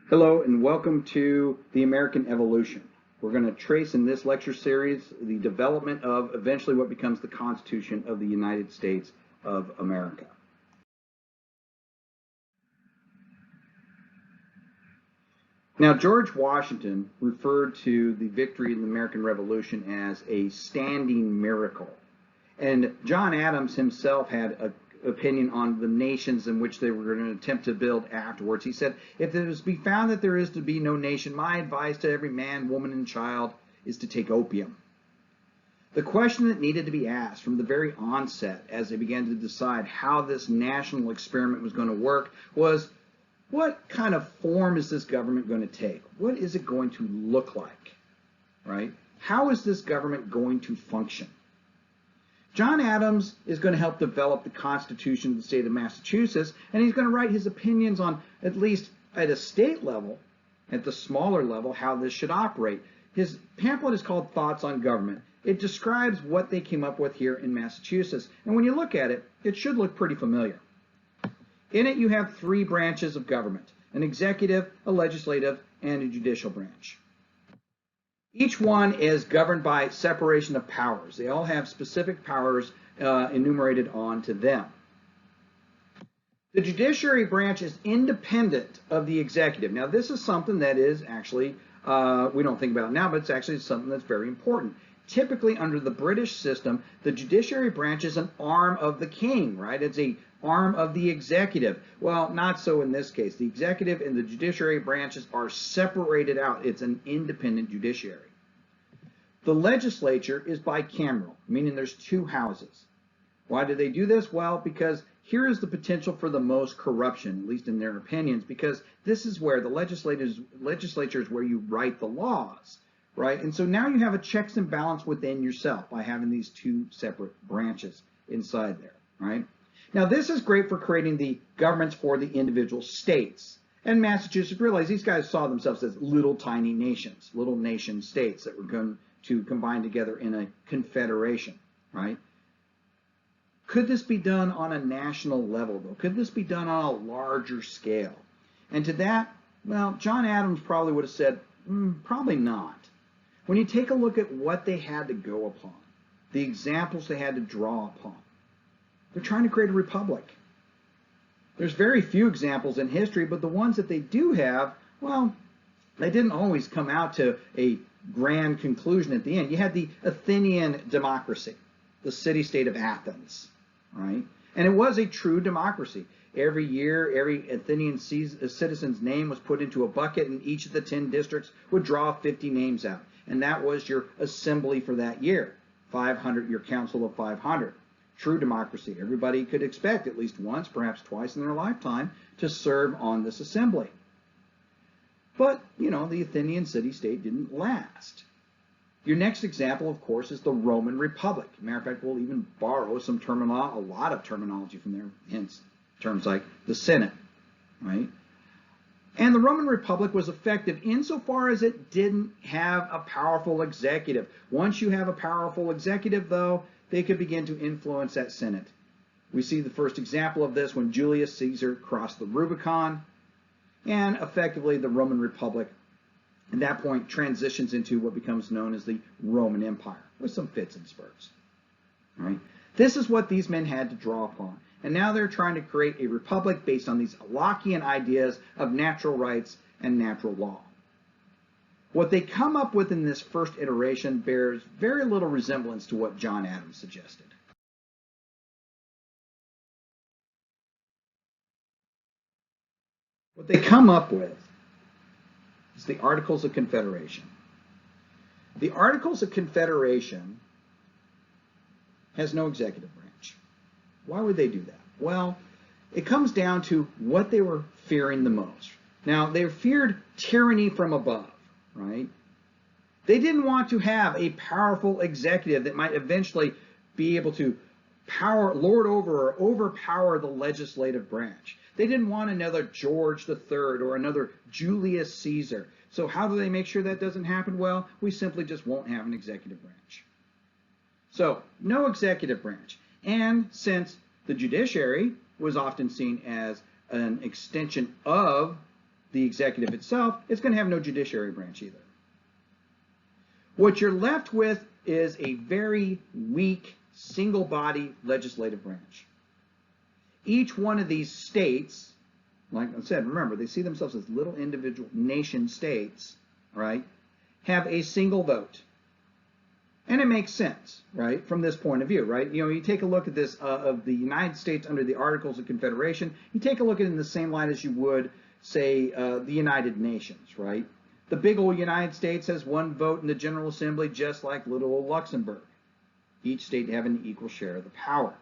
Hello and welcome to the American Evolution. We're going to trace in this lecture series the development of eventually what becomes the Constitution of the United States of America. Now, George Washington referred to the victory in the American Revolution as a standing miracle. And John Adams himself had an opinion on the nations in which they were going to attempt to build afterwards. He said, if it is to be found that there is to be no nation, my advice to every man, woman, and child is to take opium. The question that needed to be asked from the very onset as they began to decide how this national experiment was going to work was, what kind of form is this government going to take? What is it going to look like, right? How is this government going to function? John Adams is going to help develop the Constitution of the state of Massachusetts, and he's going to write his opinions on, at least at a state level, at the smaller level, how this should operate. His pamphlet is called Thoughts on Government. It describes what they came up with here in Massachusetts, and when you look at it, it should look pretty familiar. In it, you have three branches of government: an executive, a legislative, and a judicial branch. Each one is governed by separation of powers. They all have specific powers enumerated onto them. The judiciary branch is independent of the executive. Now, this is something that is actually, we don't think about it now, but it's actually something that's very important. Typically, under the British system, the judiciary branch is an arm of the king, right? It's an arm of the executive. Well, not so in this case. The executive and the judiciary branches are separated out. It's an independent judiciary. The legislature is bicameral, meaning there's two houses. Why do they do this? Well, because here is the potential for the most corruption, at least in their opinions, because this is where the legislature is where you write the laws, right? And so now you have a checks and balance within yourself by having these two separate branches inside there, right? Now, this is great for creating the governments for the individual states. And Massachusetts realized these guys saw themselves as little tiny nations, little nation states that were going to combine together in a confederation, right? Could this be done on a national level, though? Could this be done on a larger scale? And to that, well, John Adams probably would have said, probably not. When you take a look at what they had to go upon, the examples they had to draw upon, they're trying to create a republic. There's very few examples in history, but the ones that they do have, well, they didn't always come out to a grand conclusion at the end. You had the Athenian democracy, the city-state of Athens, right? And it was a true democracy. Every year, every Athenian citizen's name was put into a bucket, and each of the 10 districts would draw 50 names out. And that was your assembly for that year, 500, your council of 500. True democracy. Everybody could expect at least once, perhaps twice in their lifetime, to serve on this assembly. But, you know, the Athenian city-state didn't last. Your next example, of course, is the Roman Republic. Matter of fact, we'll even borrow some a lot of terminology from there, hence terms like the Senate, right? And the Roman Republic was effective insofar as it didn't have a powerful executive. Once you have a powerful executive, though, they could begin to influence that Senate. We see the first example of this when Julius Caesar crossed the Rubicon, and effectively the Roman Republic at that point transitions into what becomes known as the Roman Empire, with some fits and spurts. Right? This is what these men had to draw upon. And now they're trying to create a republic based on these Lockean ideas of natural rights and natural law. What they come up with in this first iteration bears very little resemblance to what John Adams suggested. What they come up with is the Articles of Confederation. The Articles of Confederation has no executive branch. Why would they do that? Well, it comes down to what they were fearing the most. Now, they feared tyranny from above, right? They didn't want to have a powerful executive that might eventually be able to lord over or overpower the legislative branch. They didn't want another George III or another Julius Caesar. So how do they make sure that doesn't happen? Well, we simply just won't have an executive branch. So, no executive branch. And since the judiciary was often seen as an extension of the executive itself, it's going to have no judiciary branch either. What you're left with is a very weak, single-body legislative branch. Each one of these states, like I said, remember, they see themselves as little individual nation states, right, have a single vote. And it makes sense, right, from this point of view, right? You know, you take a look at this of the United States under the Articles of Confederation, you take a look at it in the same light as you would, say, the United Nations, right? The big old United States has one vote in the General Assembly, just like little old Luxembourg. Each state having an equal share of the power,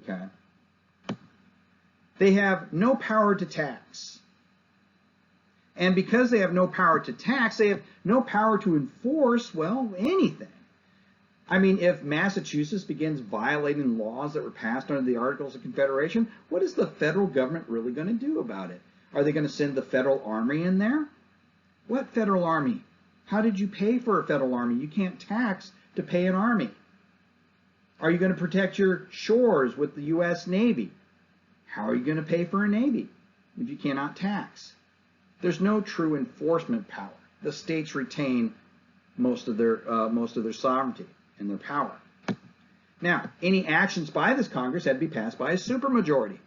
okay? They have no power to tax. And because they have no power to tax, they have no power to enforce, well, anything. I mean, if Massachusetts begins violating laws that were passed under the Articles of Confederation, what is the federal government really going to do about it? Are they going to send the federal army in there? What federal army? How did you pay for a federal army? You can't tax to pay an army. Are you going to protect your shores with the U.S. Navy? How are you going to pay for a Navy if you cannot tax? There's no true enforcement power. The states retain most of their sovereignty and their power. Now, any actions by this Congress had to be passed by a supermajority.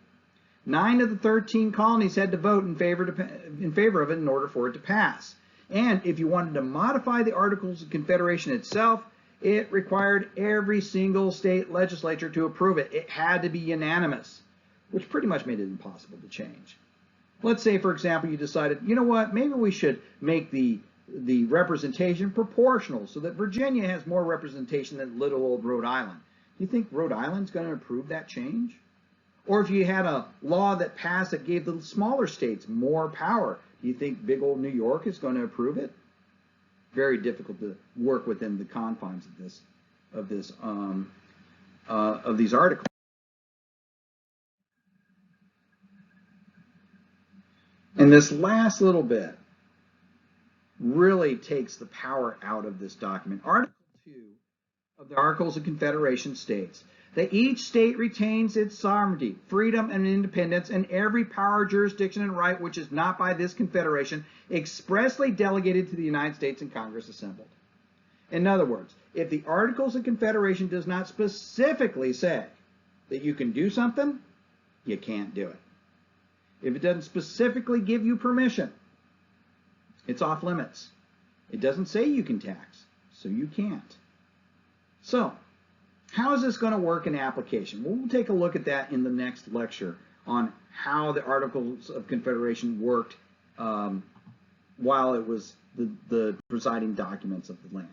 9 of the 13 colonies had to vote in favor of it in order for it to pass. And if you wanted to modify the Articles of Confederation itself, it required every single state legislature to approve it. It had to be unanimous, which pretty much made it impossible to change. Let's say, for example, you decided, you know what, maybe we should make the representation proportional so that Virginia has more representation than little old Rhode Island. Do you think Rhode Island's going to approve that change? Or if you had a law that passed that gave the smaller states more power, do you think big old New York is going to approve it? Very difficult to work within the confines of these articles. And this last little bit really takes the power out of this document. Article 2 of the Articles of Confederation states that each state retains its sovereignty, freedom, and independence, and every power, jurisdiction, and right which is not by this Confederation expressly delegated to the United States and Congress assembled. In other words, if the Articles of Confederation does not specifically say that you can do something, you can't do it. If it doesn't specifically give you permission, it's off limits. It doesn't say you can tax, so you can't. So, how is this going to work in application? Well, we'll take a look at that in the next lecture on how the Articles of Confederation worked while it was the presiding documents of the land.